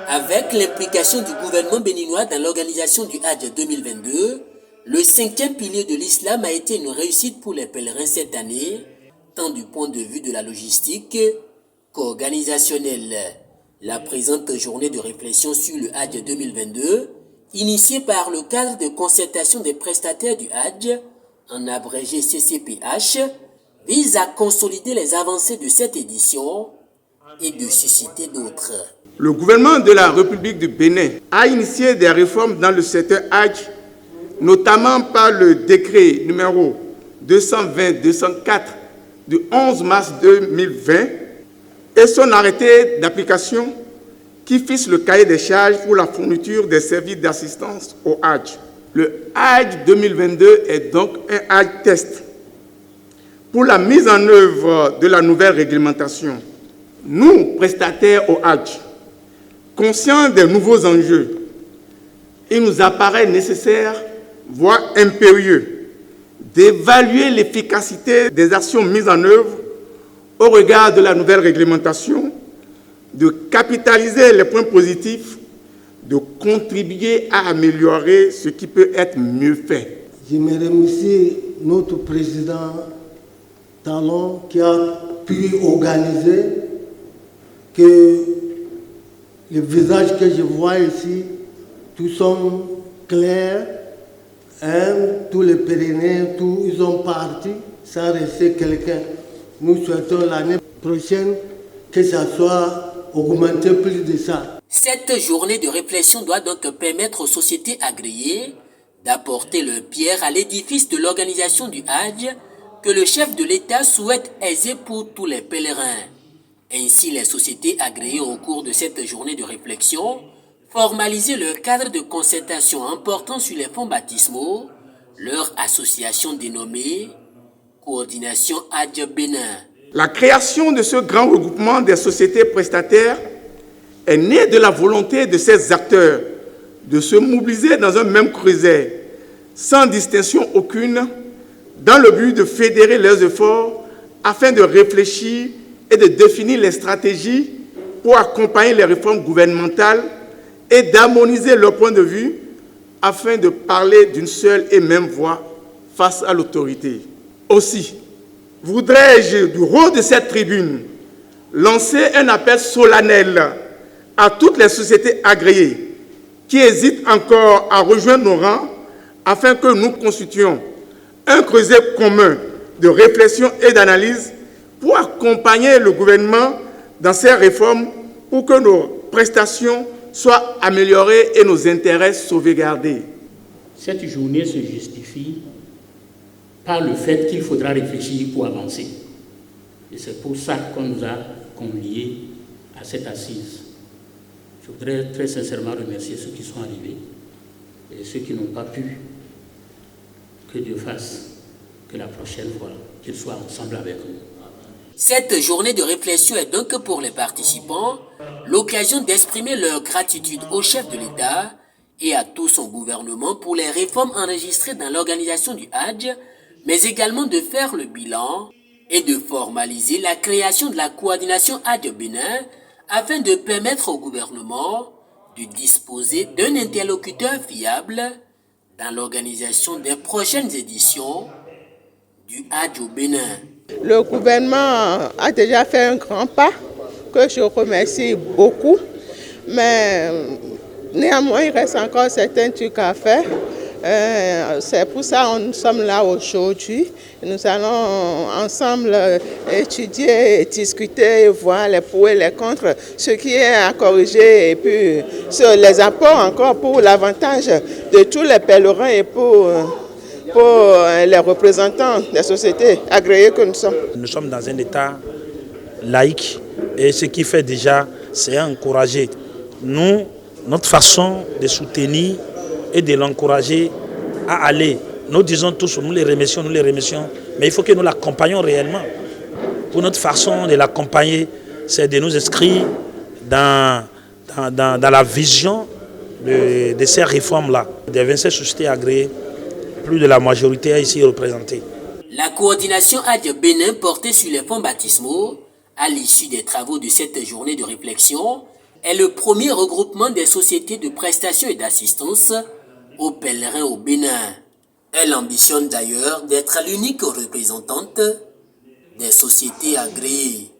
Avec l'implication du gouvernement béninois dans l'organisation du Hajj 2022, le 5e pilier de l'islam a été une réussite pour les pèlerins cette année, tant du point de vue de la logistique qu'organisationnel. La présente journée de réflexion sur le Hajj 2022, initiée par le cadre de concertation des prestataires du Hajj, en abrégé CCPH, vise à consolider les avancées de cette édition et de susciter d'autres. Le gouvernement de la République du Bénin a initié des réformes dans le secteur Hajj, notamment par le décret numéro 220-204 du 11 mars 2020 et son arrêté d'application qui fixe le cahier des charges pour la fourniture des services d'assistance au Hajj. Le Hajj 2022 est donc un Hajj test. Pour la mise en œuvre de la nouvelle réglementation, nous, prestataires au Hajj, conscients des nouveaux enjeux, il nous apparaît nécessaire, voire impérieux, d'évaluer l'efficacité des actions mises en œuvre au regard de la nouvelle réglementation, de capitaliser les points positifs, de contribuer à améliorer ce qui peut être mieux fait. Je me remercie notre président Talon qui a pu organiser que les visages que je vois ici, tous sont clairs, tous les pèlerins, ils ont parti sans rester quelqu'un. Nous souhaitons l'année prochaine que ça soit augmenté plus de ça. Cette journée de réflexion doit donc permettre aux sociétés agréées d'apporter leur pierre à l'édifice de l'organisation du Hajj que le chef de l'État souhaite aiser pour tous les pèlerins. Ainsi, les sociétés agréées au cours de cette journée de réflexion formaliser leur cadre de concertation important sur les fonds baptismaux, leur association dénommée Coordination Hajj Bénin. La création de ce grand regroupement des sociétés prestataires est née de la volonté de ces acteurs de se mobiliser dans un même creuset, sans distinction aucune, dans le but de fédérer leurs efforts afin de réfléchir et de définir les stratégies pour accompagner les réformes gouvernementales et d'harmoniser leur point de vue afin de parler d'une seule et même voix face à l'autorité. Aussi, voudrais-je, du haut de cette tribune, lancer un appel solennel à toutes les sociétés agréées qui hésitent encore à rejoindre nos rangs afin que nous constituions un creuset commun de réflexion et d'analyse pour accompagner le gouvernement dans ces réformes pour que nos prestations soient améliorées et nos intérêts sauvegardés. Cette journée se justifie par le fait qu'il faudra réfléchir pour avancer. Et c'est pour ça qu'on nous a conviés à cette assise. Je voudrais très sincèrement remercier ceux qui sont arrivés et ceux qui n'ont pas pu. Que Dieu fasse que la prochaine fois, qu'ils soient ensemble avec nous. Cette journée de réflexion est donc pour les participants l'occasion d'exprimer leur gratitude au chef de l'État et à tout son gouvernement pour les réformes enregistrées dans l'organisation du Hajj, mais également de faire le bilan et de formaliser la création de la coordination Hajj Bénin afin de permettre au gouvernement de disposer d'un interlocuteur fiable dans l'organisation des prochaines éditions du Hajj au Bénin. Le gouvernement a déjà fait un grand pas que je remercie beaucoup, mais néanmoins il reste encore certains trucs à faire. C'est pour ça que nous sommes là aujourd'hui. Nous allons ensemble étudier, et discuter, voir les pour et les contre, ce qui est à corriger et puis les apports encore pour l'avantage de tous les pèlerins et pour les représentants des sociétés agréées que nous sommes. Nous sommes dans un État laïque et ce qui fait déjà, c'est encourager. Nous, notre façon de soutenir et de l'encourager à aller. Nous disons tous, nous les remercions, mais il faut que nous l'accompagnions réellement. Pour notre façon de l'accompagner, c'est de nous inscrire dans la vision de ces réformes-là. Des 27 sociétés agréées, plus de la majorité est ici représentée. La coordination Hajj Bénin portée sur les fonds baptismaux à l'issue des travaux de cette journée de réflexion, est le premier regroupement des sociétés de prestations et d'assistance aux pèlerins au Bénin. Elle ambitionne d'ailleurs d'être l'unique représentante des sociétés agréées.